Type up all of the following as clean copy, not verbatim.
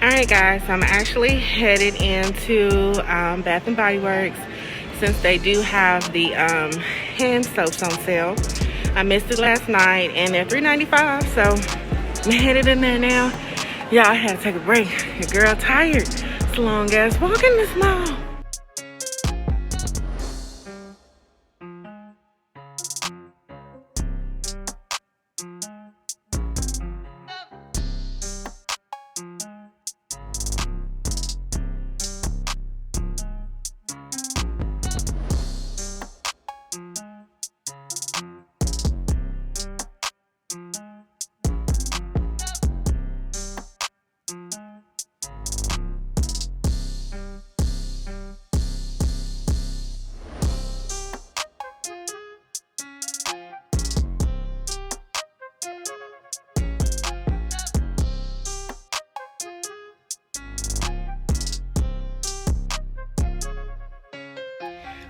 Alright guys, I'm actually headed into Bath and Body Works since they do have the hand soaps on sale. I missed it last night and they're $3.95, so I'm headed in there now. Y'all, I had to take a break. Your girl tired. It's a long ass walk in this mall.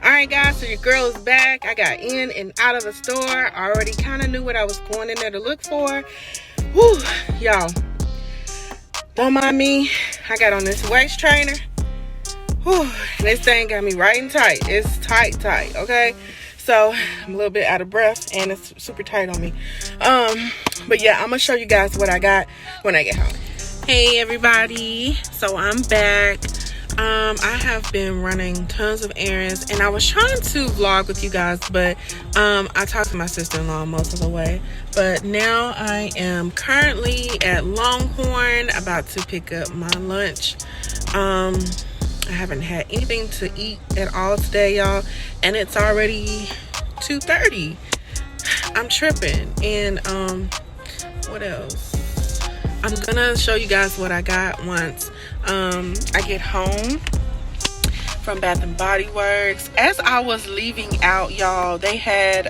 Alright guys, so your girl is back. I got in and out of the store. I already kind of knew what I was going in there to look for. Whew, y'all. Don't mind me. I got on this waist trainer. Whew, this thing got me right and tight. It's tight, okay? So, I'm a little bit out of breath and it's super tight on me. But yeah, I'm going to show you guys what I got when I get home. Hey everybody. So, I'm back. I have been running tons of errands and I was trying to vlog with you guys, but I talked to my sister-in-law most of the way. But now I am currently at Longhorn about to pick up my lunch. I haven't had anything to eat at all today, y'all, and it's already 2:30. I'm tripping. And what else? I'm gonna show you guys what I got once I get home from Bath and Body Works. As I was leaving out, y'all, they had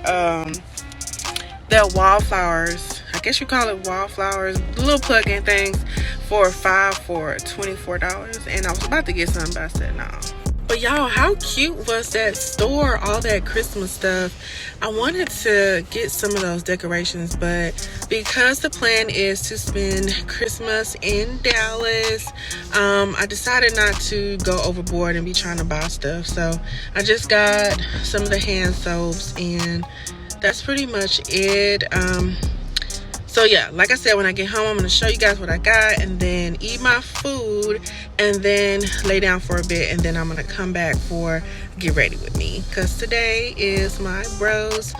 their wallflowers. I guess you call it wallflowers, the little plug-in things for $24, and I was about to get some, but I said no. But y'all, how cute was that store? All that Christmas stuff. I wanted to get some of those decorations, but because the plan is to spend Christmas in Dallas, I decided not to go overboard and be trying to buy stuff. So I just got some of the hand soaps and that's pretty much it. So yeah, like I said, when I get home, I'm going to show you guys what I got and then eat my food and then lay down for a bit, and then I'm going to come back for get ready with me because today is my bro's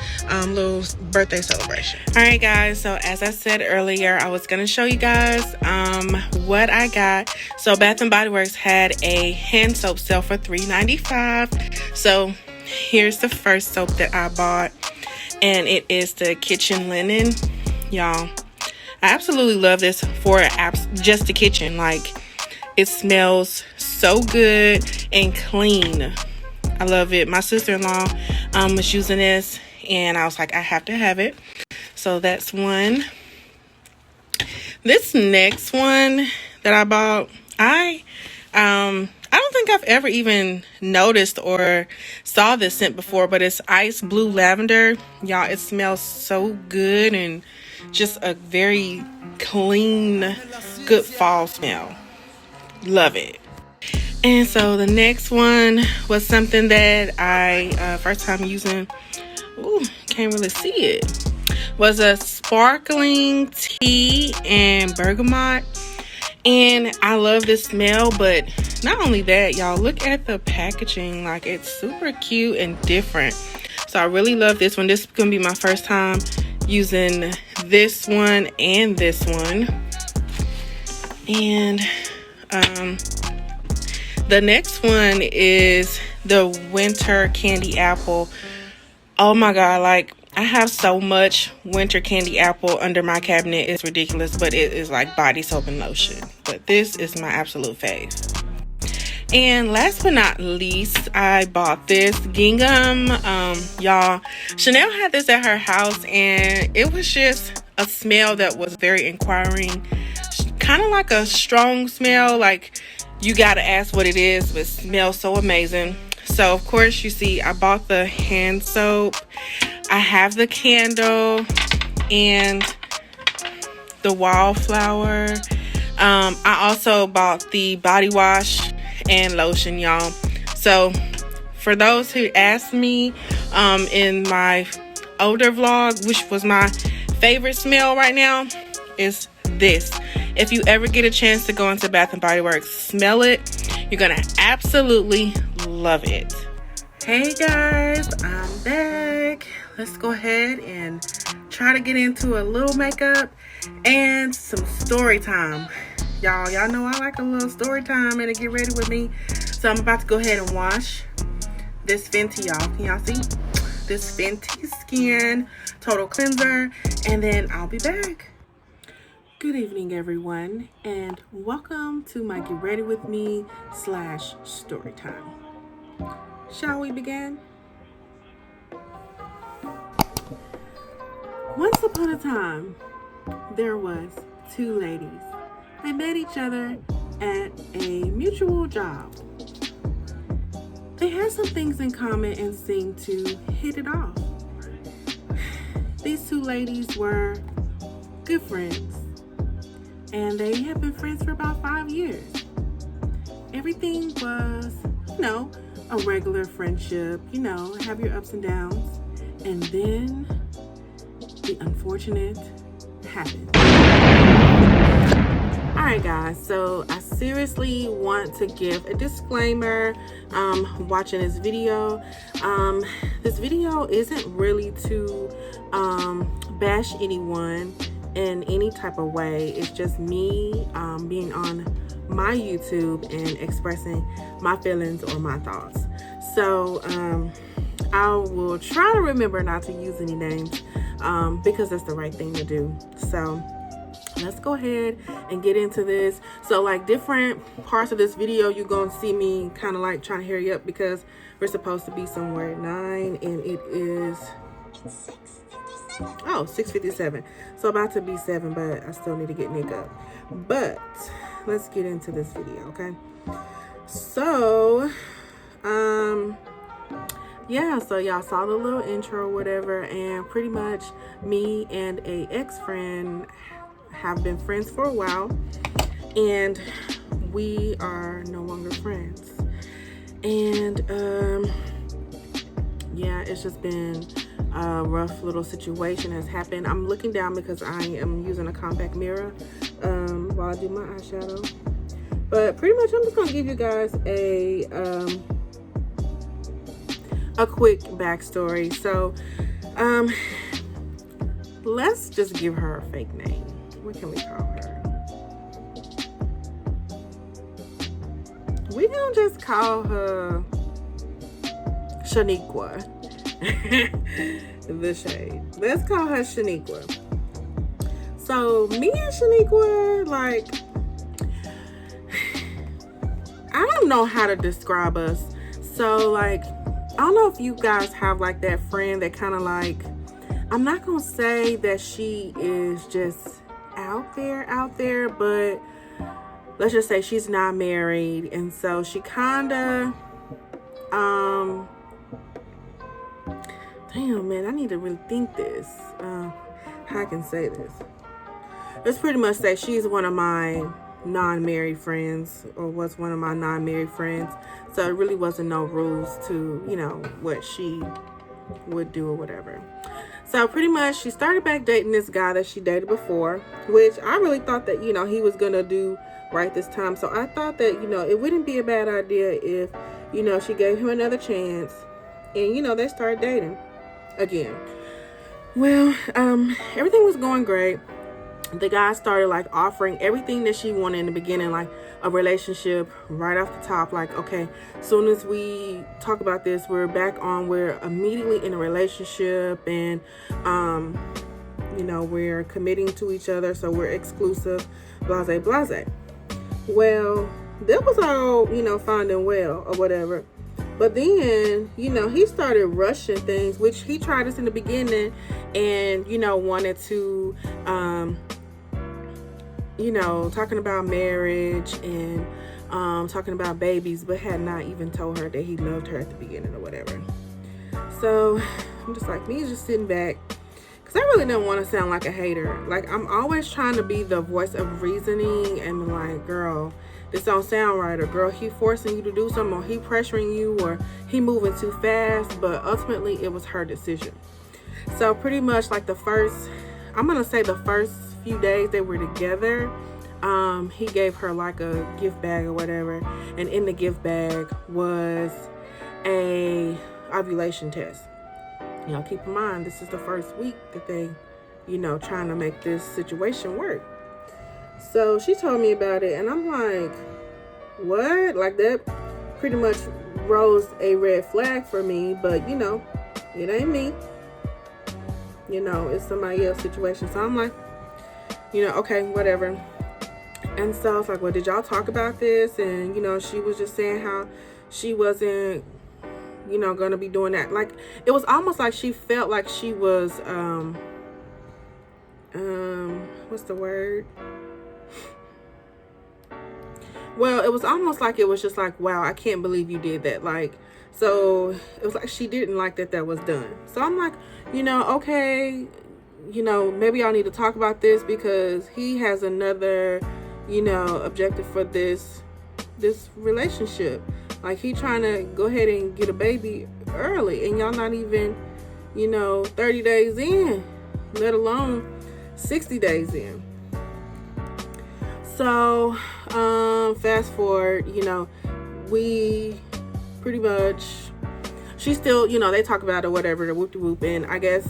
little birthday celebration. All right guys, so as I said earlier, I was going to show you guys what I got. So Bath and Body Works had a hand soap sale for $3.95. So here's the first soap that I bought, and it is the kitchen linen. Y'all, I absolutely love this for just the kitchen. Like, it smells so good and clean. I love it. My sister-in-law was using this and I was like, I have to have it. So that's one. This next one that I bought, I don't think I've ever even noticed or saw this scent before, but it's Ice Blue Lavender. Y'all, it smells so good and just a very clean, good fall smell. Love it. And so the next one was something that I first time using. Ooh, can't really see it. Was a sparkling tea and bergamot. And I love this smell, but not only that, y'all, look at the packaging. Like, it's super cute and different. So I really love this one. This is gonna be my first time using this one and this one. And the next one is the winter candy apple. Oh my god, like, I have so much winter candy apple under my cabinet. It's ridiculous, but it is like body soap and lotion. But this is my absolute fave. And last but not least, I bought this gingham. Y'all, Chanel had this at her house and it was just a smell that was very inquiring, kind of like a strong smell, like you gotta ask what it is, but it smells so amazing. So of course, you see I bought the hand soap, I have the candle and the wallflower. I also bought the body wash and lotion, y'all. So for those who asked me in my older vlog, which was my favorite smell right now, is this. If you ever get a chance to go into Bath & Body Works, smell it. You're gonna absolutely love it. Hey guys, I'm back. Let's go ahead and try to get into a little makeup and some story time. Y'all know I like a little story time and to get ready with me. So I'm about to go ahead and wash this Fenty, y'all. Can y'all see? This Fenty Skin Total Cleanser, and then I'll be back. Good evening, everyone, and welcome to my Get Ready With Me / story time. Shall we begin? Once upon a time, there was two ladies. They met each other at a mutual job. They had some things in common and seemed to hit it off. These two ladies were good friends, and they had been friends for about 5 years. Everything was, a regular friendship, have your ups and downs. And then the unfortunate happened. Alright guys, so I seriously want to give a disclaimer watching this video. This video isn't really to bash anyone in any type of way. It's just me being on my YouTube and expressing my feelings or my thoughts. So I will try to remember not to use any names because that's the right thing to do. So let's go ahead and get into this. So like different parts of this video, you're gonna see me kind of like trying to hurry up because we're supposed to be somewhere at 9 and it is 6:57. So about to be 7, but I still need to get Nick up. But let's get into this video, okay? So yeah, so y'all saw the little intro or whatever, and pretty much me and a ex-friend have been friends for a while, and we are no longer friends. And yeah, it's just been a rough little situation has happened. I'm looking down because I am using a compact mirror while I do my eyeshadow. But pretty much I'm just gonna give you guys a quick backstory. So let's just give her a fake name. What can we call her? We gonna just call her Shaniqua. The shade. Let's call her Shaniqua. So me and Shaniqua, like, I don't know how to describe us. So like, I don't know if you guys have like that friend that kind of like, I'm not gonna say that she is just out there, but let's just say she's not married, and so she kinda damn man, I need to really think this how I can say this. Let's pretty much say she's one of my non-married friends, or was one of my non-married friends, so it really wasn't no rules to what she would do or whatever. So pretty much she started back dating this guy that she dated before, which I really thought that, he was going to do right this time. So I thought that, it wouldn't be a bad idea if, she gave him another chance and, they started dating again. Well, everything was going great. The guy started like offering everything that she wanted in the beginning, like a relationship right off the top. Like, okay, as soon as we talk about this, we're back on, we're immediately in a relationship, and we're committing to each other, so we're exclusive, blase blase. Well, that was all fine and well or whatever, But then, you know, he started rushing things, which he tried this in the beginning and, you know, wanted to, you know, talking about marriage and talking about babies, but had not even told her that he loved her at the beginning or whatever. So I'm just like, me just sitting back, because I really didn't want to sound like a hater. Like, I'm always trying to be the voice of reasoning and be like, girl, this don't sound right, or girl, he forcing you to do something, or he pressuring you, or he moving too fast. But ultimately it was her decision. So pretty much like I'm gonna say the first few days they were together, he gave her like a gift bag or whatever, and in the gift bag was a ovulation test. You know, keep in mind, this is the first week that they, you know, trying to make this situation work. So she told me about it, and I'm like, what? Like, that pretty much rose a red flag for me. But, you know, it ain't me. You know, it's somebody else's situation. So I'm like, you know, okay, whatever. And so I was like, well, did y'all talk about this? And, you know, she was just saying how she wasn't, you know, gonna be doing that. Like, it was almost like she felt like she was what's the word? Well, it was almost like it was just like, wow, I can't believe you did that. Like, so it was like she didn't like that was done. So I'm like, you know, okay, you know, maybe y'all need to talk about this, because he has another, you know, objective for this relationship. Like, he trying to go ahead and get a baby early, and y'all not even, you know, 30 days in, let alone 60 days in. So fast forward, you know, we pretty much, she still, you know, they talk about it, whatever, the whoop-de-whoop, and I guess,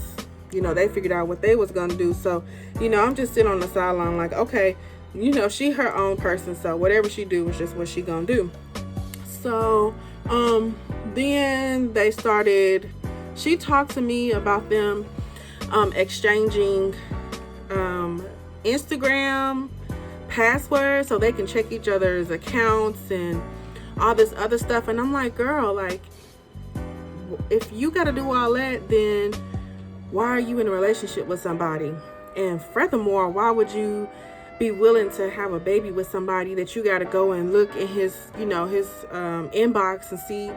you know, they figured out what they was gonna do. So, you know, I'm just sitting on the sideline like, okay, you know, she her own person, so whatever she do is just what she gonna do. So then they started, she talked to me about them exchanging Instagram passwords so they can check each other's accounts and all this other stuff. And I'm like, girl, like, if you got to do all that, then why are you in a relationship with somebody? And furthermore, why would you be willing to have a baby with somebody that you got to go and look in his, you know, his inbox and see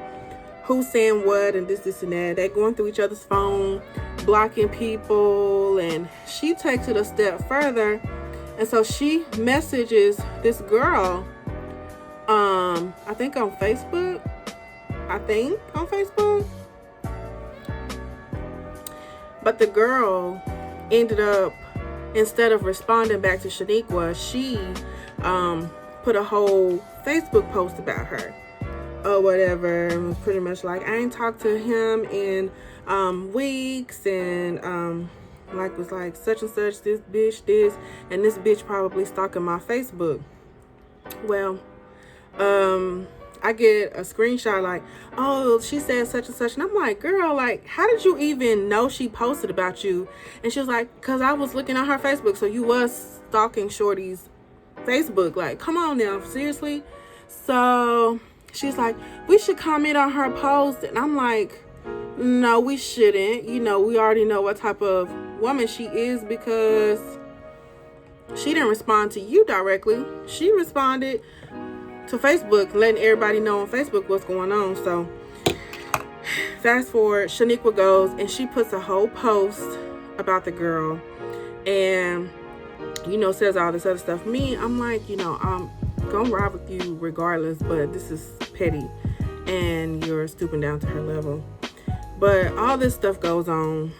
who's saying what and this and that? They're going through each other's phone, blocking people. And she takes it a step further, and so she messages this girl, I think on Facebook. But the girl ended up, instead of responding back to Shaniqua, she put a whole Facebook post about her or whatever. It was pretty much like, I ain't talked to him in weeks, and like, was like, such and such, this bitch, this, and this bitch probably stalking my Facebook. Well, I get a screenshot like, oh, she said such and such, and I'm like, girl, like, how did you even know she posted about you? And she was like, because I was looking at her Facebook. So you was stalking Shorty's Facebook. Like, come on now, seriously? So she's like, we should comment on her post. And I'm like, no, we shouldn't. You know, we already know what type of woman she is, because she didn't respond to you directly. She responded to Facebook, letting everybody know on Facebook what's going on. So fast forward, Shaniqua goes and she puts a whole post about the girl, and, you know, says all this other stuff. Me, I'm like, you know, I'm gonna ride with you regardless, but this is petty and you're stooping down to her level. But all this stuff goes on,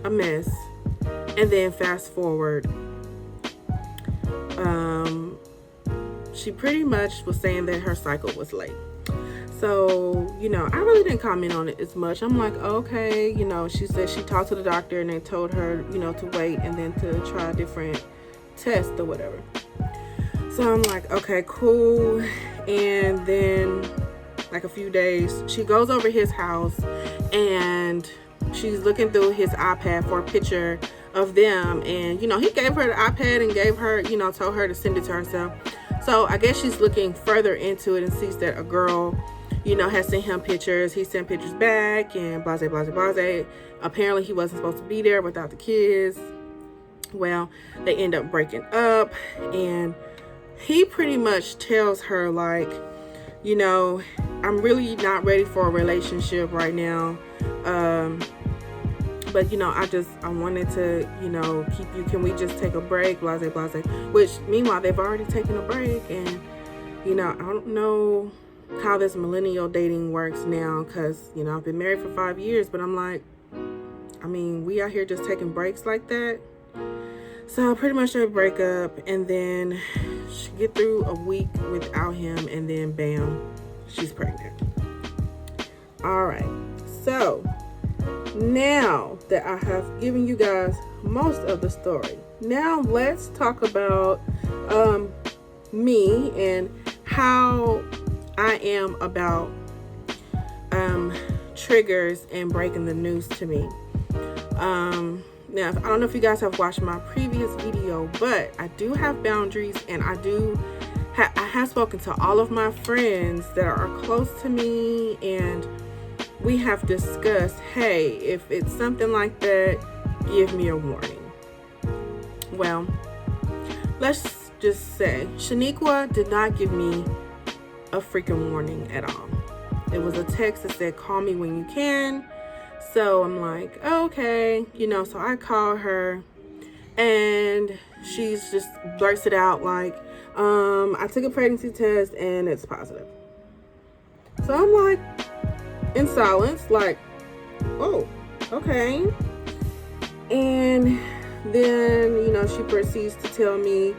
a mess. And then fast forward, she pretty much was saying that her cycle was late. So, you know, I really didn't comment on it as much. I'm like, okay, you know, she said she talked to the doctor and they told her, you know, to wait and then to try a different test or whatever. So I'm like, okay, cool. And then, like, a few days, she goes over his house and she's looking through his iPad for a picture of them. And, you know, he gave her the iPad and gave her, you know, told her to send it to herself. So I guess she's looking further into it and sees that a girl, you know, had sent him pictures. He sent pictures back and blase, blase, blase. Apparently he wasn't supposed to be there without the kids. Well, they end up breaking up, and he pretty much tells her, like, you know, I'm really not ready for a relationship right now. But, you know, I wanted to, you know, keep you. Can we just take a break? Blase, blase. Which, meanwhile, they've already taken a break. And, you know, I don't know how this millennial dating works now. Because, you know, I've been married for 5 years. But I'm like, I mean, we out here just taking breaks like that. So pretty much they break up, and then she get through a week without him, and then bam, she's pregnant. All right, so now that I have given you guys most of the story, now let's talk about me and how I am about triggers and breaking the news to me. Now, I don't know if you guys have watched my previous video, but I do have boundaries, and I have spoken to all of my friends that are close to me, and we have discussed, hey, if it's something like that, give me a warning. Well, let's just say Shaniqua did not give me a freaking warning at all. It was a text that said, call me when you can. So I'm like, okay, you know, so I call her, and she's just blurts it out like, I took a pregnancy test and it's positive. So I'm like in silence, like, oh, okay. And then, you know, she proceeds to tell me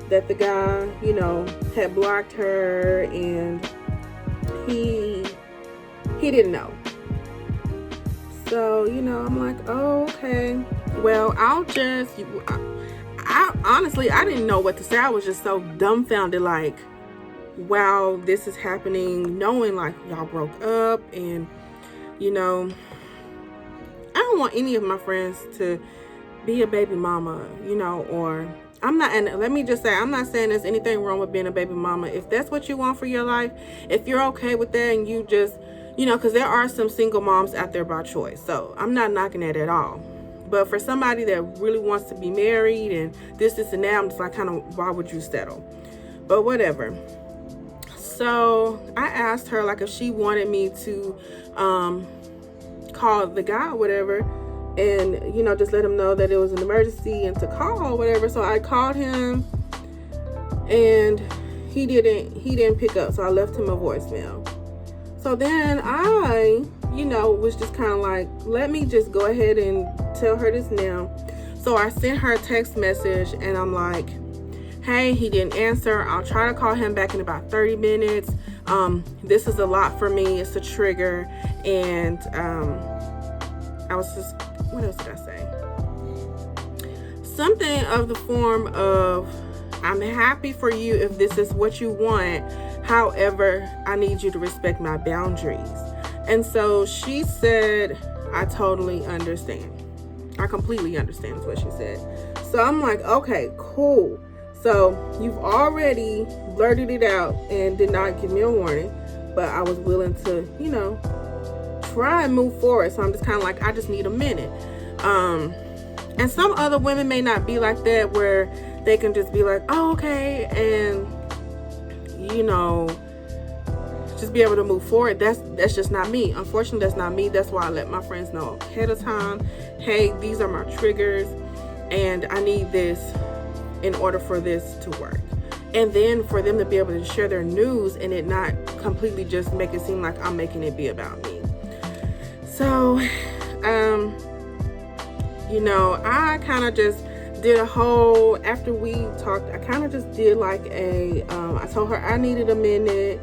that the guy, you know, had blocked her, and he didn't know. So, you know, I'm like, oh, okay. Well, I honestly, I didn't know what to say. I was just so dumbfounded, like, wow, this is happening, knowing, like, y'all broke up. And, you know, I don't want any of my friends to be a baby mama, you know, or I'm not, and let me just say, I'm not saying there's anything wrong with being a baby mama. If that's what you want for your life, if you're okay with that, and you just, you know, because there are some single moms out there by choice. So I'm not knocking that at all. But for somebody that really wants to be married and this and that, I'm just like, kind of, why would you settle? But whatever. So I asked her, like, if she wanted me to call the guy or whatever, and, you know, just let him know that it was an emergency and to call or whatever. So I called him, and he didn't pick up. So I left him a voicemail. So then I, you know, was just kind of like, let me just go ahead and tell her this now. So I sent her a text message, and I'm like, hey, he didn't answer. I'll try to call him back in about 30 minutes. This is a lot for me. It's a trigger. And I was just, what else did I say? Something of the form of, I'm happy for you if this is what you want. However, I need you to respect my boundaries. And so she said, I totally understand. I completely understand is what she said. So I'm like, okay, cool. So you've already blurted it out and did not give me a warning, but I was willing to, you know, try and move forward. So I'm just kind of like, I just need a minute. And some other women may not be like that, where they can just be like, oh, okay, and, you know, just be able to move forward. That's just not me. Unfortunately, that's not me. That's why I let my friends know ahead of time, hey, these are my triggers, and I need this in order for this to work. And then for them to be able to share their news and it not completely just make it seem like I'm making it be about me. So, you know, I kind of just did a whole, after we talked, I kind of just did like a, I told her I needed a minute,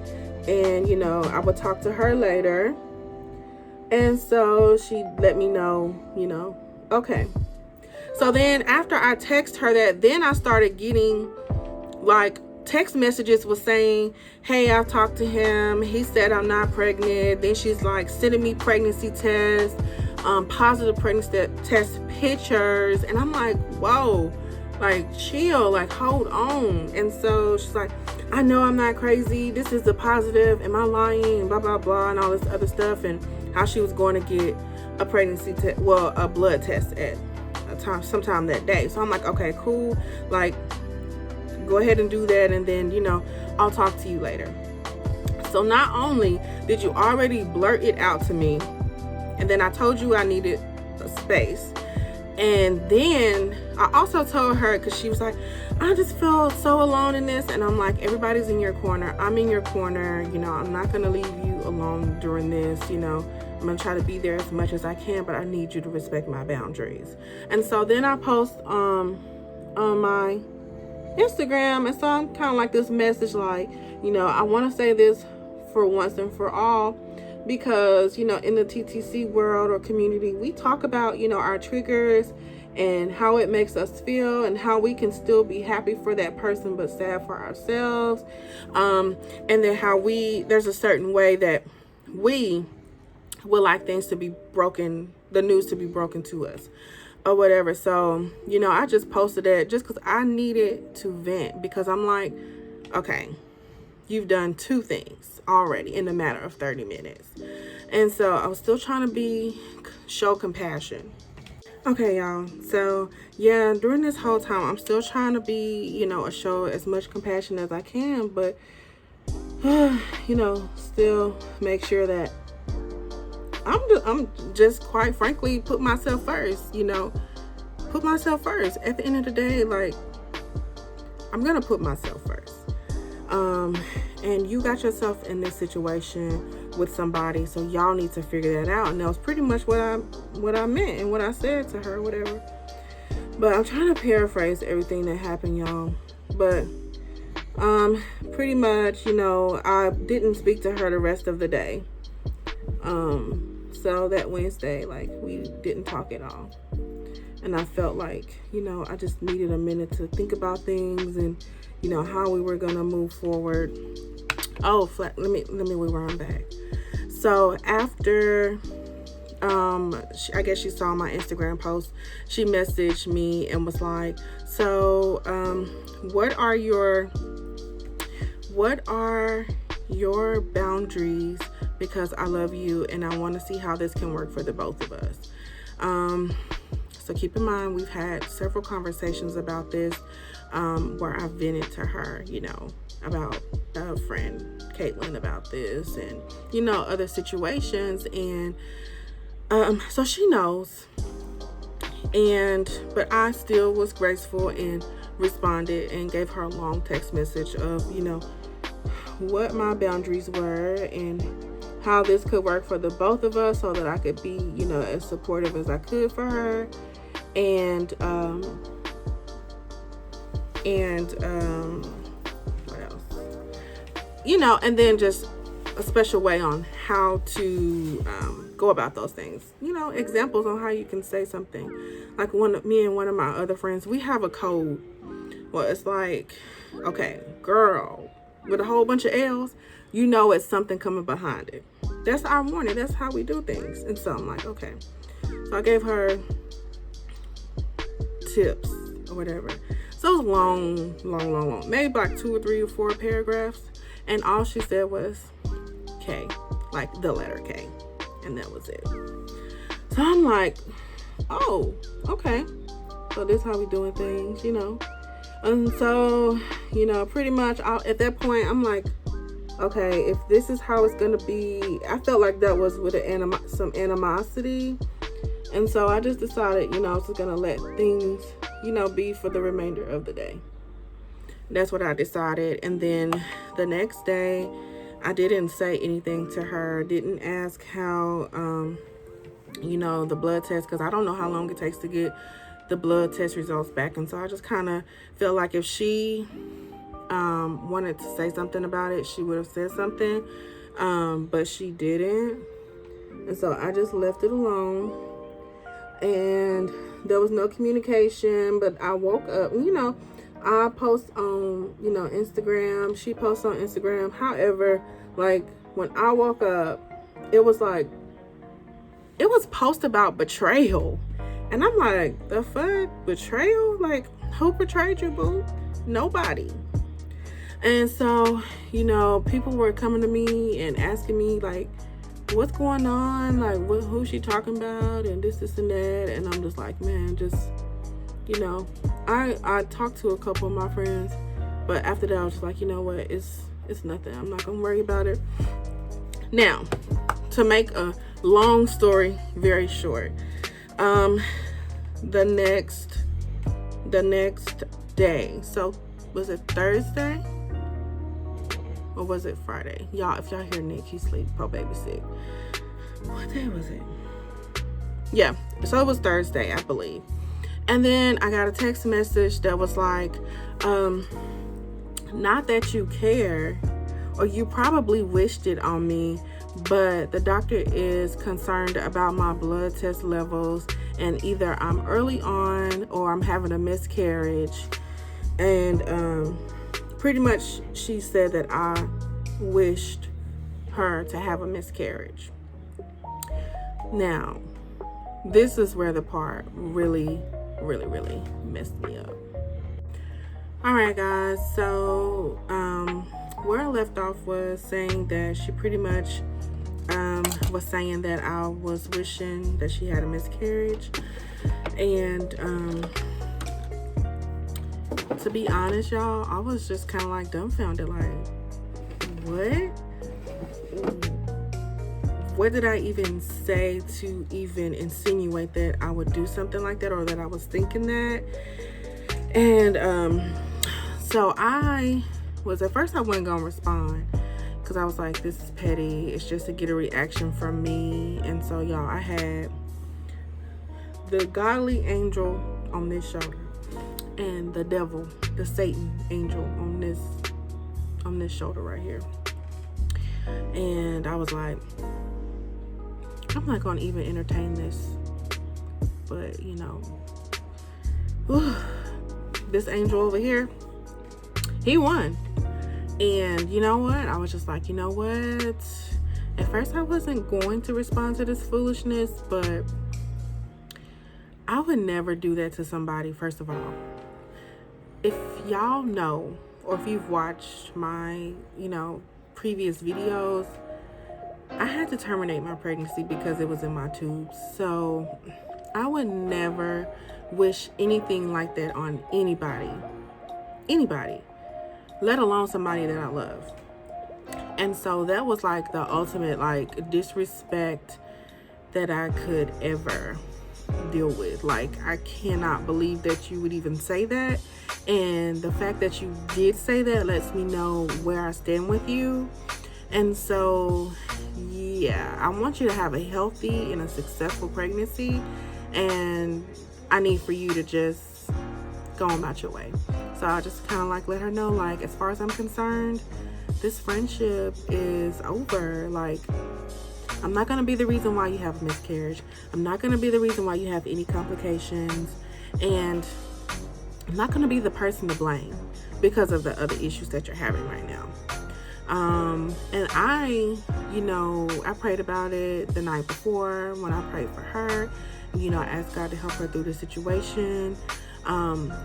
and, you know, I would talk to her later. And so she let me know, you know, okay. So then after I text her that, then I started getting like text messages was saying, hey, I talked to him. He said I'm not pregnant. Then she's like sending me pregnancy tests, positive pregnancy test pictures. And I'm like, whoa, like chill, like hold on. And so she's like, I know I'm not crazy. This is the positive. Am I lying? And blah, blah, blah, and all this other stuff. And how she was going to get a pregnancy test, well, a blood test at a time, sometime that day. So I'm like, okay, cool. Like, go ahead and do that. And then, you know, I'll talk to you later. So not only did you already blurt it out to me, and then I told you I needed a space. And then I also told her, because she was like, I just feel so alone in this. And I'm like, everybody's in your corner. I'm in your corner. You know, I'm not going to leave you alone during this. You know, I'm going to try to be there as much as I can, but I need you to respect my boundaries. And so then I post on my Instagram. And so I'm kind of like this message, like, you know, I want to say this for once and for all. Because, you know, in the TTC world or community, we talk about, you know, our triggers and how it makes us feel and how we can still be happy for that person but sad for ourselves. And then how there's a certain way that we would like things to be broken, the news to be broken to us or whatever. So, you know, I just posted that just because I needed to vent, because I'm like, okay, you've done two things already in a matter of 30 minutes. And so I was still trying to show compassion. Okay, y'all. So yeah, during this whole time, I'm still trying to you know, show as much compassion as I can, but you know, still make sure that I'm just quite frankly put myself first, you know, put myself first. At the end of the day, like, I'm gonna put myself first. And you got yourself in this situation with somebody, so y'all need to figure that out. And that was pretty much what I meant and what I said to her, whatever. But I'm trying to paraphrase everything that happened, y'all. But pretty much, you know, I didn't speak to her the rest of the day. So that Wednesday, like, we didn't talk at all. And I felt like, you know, I just needed a minute to think about things and, you know, how we were gonna move forward. Oh, let me rewind back. So after, I guess she saw my Instagram post, she messaged me and was like, so, what are your your boundaries, because I love you and I want to see how this can work for the both of us. So keep in mind, we've had several conversations about this, where I've vented to her, you know, about a friend, Caitlin, about this, and, you know, other situations. And so she knows. But I still was graceful and responded and gave her a long text message of, you know, what my boundaries were and how this could work for the both of us, so that I could be, you know, as supportive as I could for her. And what else? You know, and then just a special way on how to go about those things. You know, examples on how you can say something. Like me and one of my other friends, we have a code. Well, it's like, okay, girl, with a whole bunch of L's, you know it's something coming behind it. That's our warning. That's how we do things. And so I'm like, okay. So I gave her tips or whatever. So it was long. Maybe like 2 or 3 or 4 paragraphs. And all she said was K, like the letter K. And that was it. So I'm like, oh, okay. So this is how we doing things, you know. And so, you know, pretty much at that point, I'm like, okay, if this is how it's going to be, I felt like that was with some animosity. And so I just decided, you know, I was just going to let things, you know, be for the remainder of the day. That's what I decided. And then the next day, I didn't say anything to her. Didn't ask how, you know, the blood test, because I don't know how long it takes to get the blood test results back. And so I just kind of felt like if she wanted to say something about it, she would have said something, but she didn't. And so I just left it alone, and there was no communication. But I woke up, you know, I post on, you know, Instagram, she posts on Instagram. However, like, when I woke up, it was like, it was post about betrayal. And I'm like, the fuck? Betrayal? Like, who betrayed you, boo? Nobody. And so, you know, people were coming to me and asking me like, what's going on? Like, who's she talking about? And this, and that. And I'm just like, man, just, you know, I talked to a couple of my friends, but after that I was just like, you know what, it's nothing. I'm not gonna worry about it. Now, to make a long story very short, the next day, so was it Thursday or was it Friday? Y'all, if y'all hear Nick, he sleep, poor baby sick. What day was it? Yeah, so it was Thursday, I believe. And then I got a text message that was like, not that you care, or you probably wished it on me, but the doctor is concerned about my blood test levels, and either I'm early on or I'm having a miscarriage. And pretty much she said that I wished her to have a miscarriage. Now, this is where the part really messed me up. All right, guys, so where I left off was saying that she pretty much was saying that I was wishing that she had a miscarriage. And to be honest, y'all, I was just kind of like dumbfounded, like, what did I even say to even insinuate that I would do something like that, or that I was thinking that? And so I was, at first I wasn't gonna respond because I was like, this is petty, it's just to get a reaction from me. And so, y'all, I had the godly angel on this shoulder and the devil, the Satan angel on this shoulder right here. And I was like, I'm not gonna even entertain this. But, you know, this angel over here, he won. And you know what? I was just like, you know what? At first I wasn't going to respond to this foolishness, but I would never do that to somebody. First of all, if y'all know, or if you've watched my, you know, previous videos, I had to terminate my pregnancy because it was in my tubes. So I would never wish anything like that on anybody, let alone somebody that I love. And so that was like the ultimate like disrespect that I could ever deal with. Like, I cannot believe that you would even say that. And the fact that you did say that lets me know where I stand with you. And so, yeah, I want you to have a healthy and a successful pregnancy. And I need for you to just go about your way. So I just kind of like let her know, like, as far as I'm concerned, this friendship is over. Like, I'm not going to be the reason why you have a miscarriage. I'm not going to be the reason why you have any complications. And I'm not going to be the person to blame because of the other issues that you're having right now. And I, you know, I prayed about it the night before when I prayed for her. You know, I asked God to help her through the situation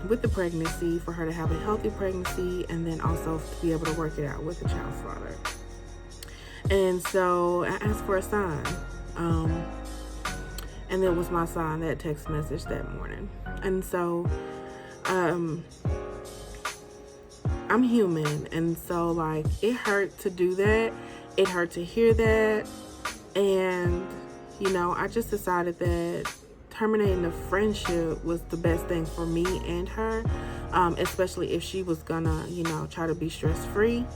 with the pregnancy, for her to have a healthy pregnancy, and then also to be able to work it out with the child's father. And so I asked for a sign. And it was my sign, that text message that morning. And so I'm human, and so like it hurt to do that. It hurt to hear that. And you know, I just decided that terminating the friendship was the best thing for me and her, especially if she was gonna, you know, try to be stress-free.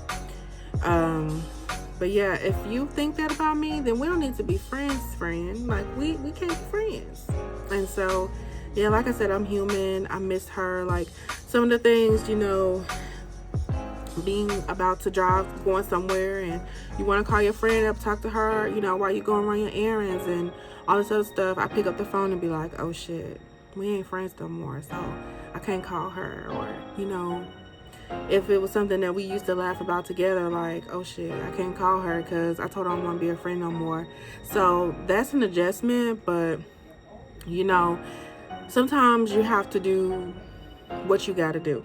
But yeah, if you think that about me, then we don't need to be friends. Like, we can't be friends. And so, yeah, like I said, I'm human. I miss her. Like, some of the things, you know, being about to drive, going somewhere, and you want to call your friend up, talk to her, you know, while you're going run your errands and all this other stuff. I pick up the phone and be like, oh shit, we ain't friends no more, so I can't call her. Or, you know, if it was something that we used to laugh about together, like, oh shit, I can't call her because I told her I don't want to be a friend no more. So that's an adjustment. But, you know, sometimes you have to do what you got to do.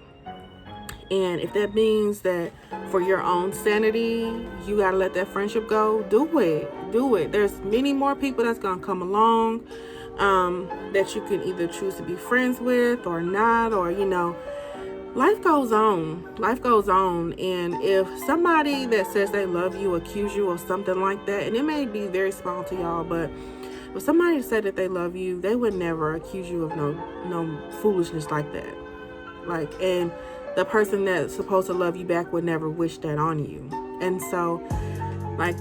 And if that means that for your own sanity, you gotta let that friendship go, do it. There's many more people that's gonna come along that you can either choose to be friends with or not, or life goes on. And if somebody that says they love you accuse you of something like that, and it may be very small to y'all, but if somebody said that they love you, they would never accuse you of no foolishness like that. And the person that's supposed to love you back would never wish that on you. And so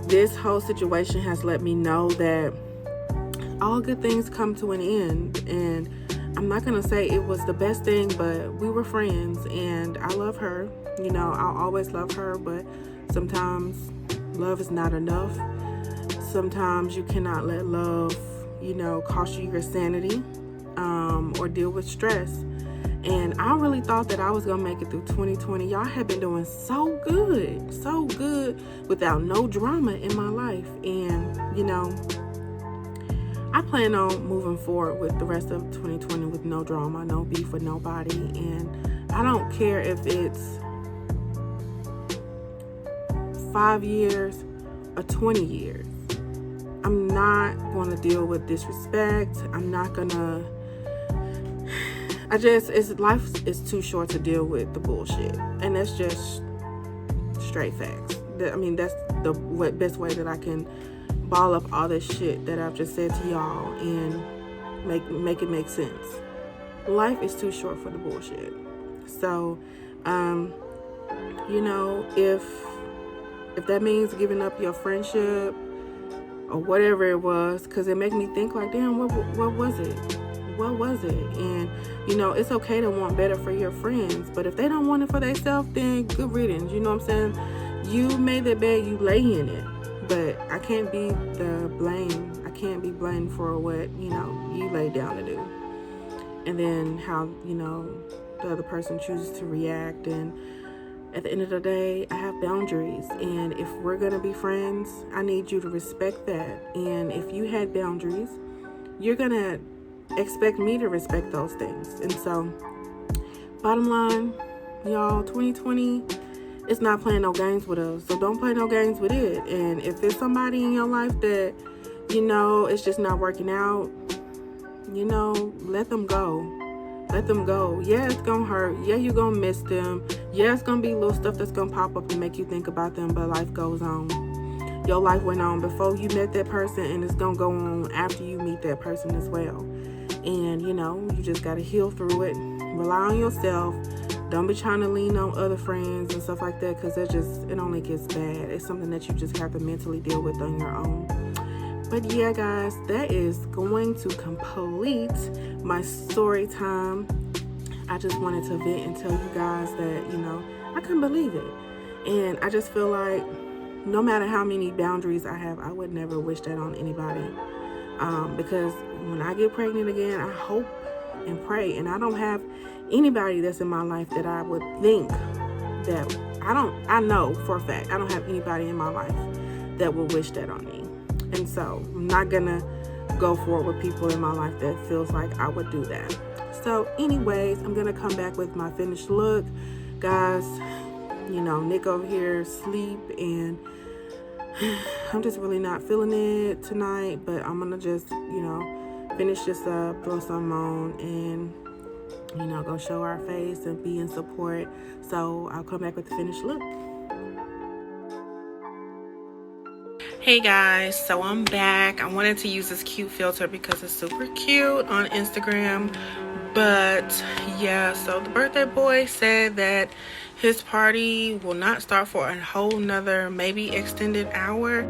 this whole situation has let me know that all good things come to an end. And I'm not gonna say it was the best thing, but we were friends, and I love her. I'll always love her, but sometimes love is not enough. Sometimes you cannot let love, cost you your sanity, or deal with stress. And I really thought that I was gonna make it through 2020. Y'all have been doing so good without no drama in my life. And I plan on moving forward with the rest of 2020 with no drama, no beef with nobody. And I don't care if it's 5 years or 20 years. I'm not going to deal with disrespect. I'm not going to... life is too short to deal with the bullshit. And that's just straight facts. That's the best way that I can ball up all this shit that I've just said to y'all and make it make sense. Life is too short for the bullshit. So, if that means giving up your friendship or whatever it was, because it made me think damn, what was it? What was it? And it's okay to want better for your friends, but if they don't want it for themselves, then good riddance. You know what I'm saying? You made that bed, you lay in it. But I can't be the blame. I can't be blamed for what, you laid down to do. And then how, the other person chooses to react. And at the end of the day, I have boundaries. And if we're going to be friends, I need you to respect that. And if you had boundaries, you're going to expect me to respect those things. And so, bottom line, y'all, 2020... it's not playing no games with us, so don't play no games with it. And if there's somebody in your life that it's just not working out, let them go. Yeah, it's gonna hurt. Yeah, you're gonna miss them. Yeah, it's gonna be little stuff that's gonna pop up and make you think about them, but life goes on. Your life went on before you met that person, and it's gonna go on after you meet that person as well. And you just gotta heal through it, rely on yourself. Don't be trying to lean on other friends and stuff like that, because it only gets bad. It's something that you just have to mentally deal with on your own. But yeah, guys, that is going to complete my story time. I just wanted to vent and tell you guys that, I couldn't believe it. And I just feel like no matter how many boundaries I have, I would never wish that on anybody. Because when I get pregnant again, I hope and pray, and I don't have anybody that's in my life that I would think that I know for a fact I don't have anybody in my life that will wish that on me. And so I'm not gonna go forward with people in my life that feels like I would do that. So anyways, I'm gonna come back with my finished look, guys. Nick over here asleep, and I'm just really not feeling it tonight, but I'm gonna just finish this up, throw some on, and go show our face and be in support. So I'll come back with the finished look. Hey guys, so I'm back. I wanted to use this cute filter because it's super cute on Instagram. But yeah, so the birthday boy said that his party will not start for a whole nother maybe extended hour.